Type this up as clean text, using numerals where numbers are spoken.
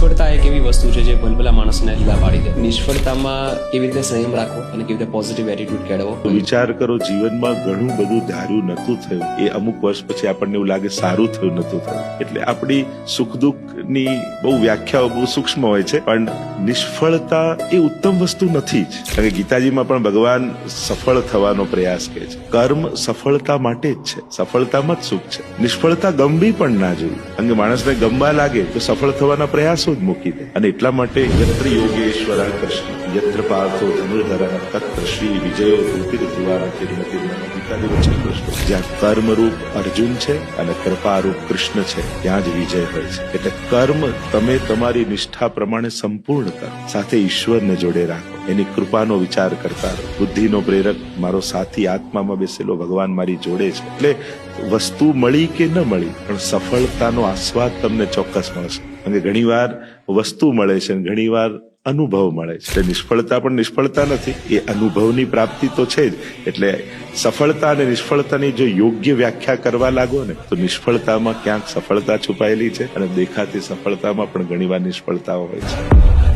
નિષ્ફળતા એક એવી વસ્તુ છે જે ભલભલા માણસને ઢીલા પાડી દે. નિષ્ફળતામાં કેવી રીતે સંયમ રાખવો અને કેવી રીતે પોઝિટિવ એટીટ્યુડ કેળવવો. વિચાર કરો, જીવનમાં ઘણું બધું ધાર્યું નતું થયું, એ અમુક વર્ષ પછી આપણને એવું લાગે સારું થયું નતું થયું. એટલે આપણી સુખ દુઃખની બહુ વ્યાખ્યાઓ બહુ સૂક્ષ્મ હોય છે, પણ નિષ્ફળતા એ ઉત્તમ વસ્તુ નથી જ. કારણ કે ગીતાજીમાં પણ ભગવાન સફળ થવાનો પ્રયાસ કરે છે. કર્મ સફળતા માટે જ છે, સફળતામાં જ સુખ છે. નિષ્ફળતા ગમવી પણ ના જોઈએ. કારણ કે માણસને ગમવા લાગે તો સફળ થવાના પ્રયાસો જ મૂકી દે. અને એટલા માટે યત્ર યોગેશ્વર કૃષ્ણ યત્ર પાર્થો ધનુર્ધર તત્ર શ્રી વિજયો જ્યાં કર્મરૂપ અર્જુન છે અને કૃપારૂપ કૃષ્ણ છે, ત્યાં જ વિજય હોય છે. એટલે કર્મ તમે તમારી નિષ્ઠા પ્રમાણે સંપૂર્ણ કરો, સાથે ઈશ્વરને જોડે રાખો, એની કૃપાનો વિચાર કરતા રહો. બુદ્ધિનો પ્રેરક મારો સાથી આત્મામાં બેસેલો ભગવાન મારી જોડે છે. એટલે વસ્તુ મળી કે ન મળી, પણ સફળતાનો આસ્વાદ તમને ચોક્કસ મળશે. અને ઘણી વાર વસ્તુ મળે છે, ઘણી વાર અનુભવ મળે છે. એટલે નિષ્ફળતા પણ નિષ્ફળતા નથી, એ અનુભવની પ્રાપ્તિ તો છે જ. એટલે સફળતા અને નિષ્ફળતાની જો યોગ્ય વ્યાખ્યા કરવા લાગો ને, તો નિષ્ફળતામાં ક્યાંક સફળતા છુપાયેલી છે અને દેખાતી સફળતામાં પણ ઘણી વાર નિષ્ફળતાઓ હોય છે.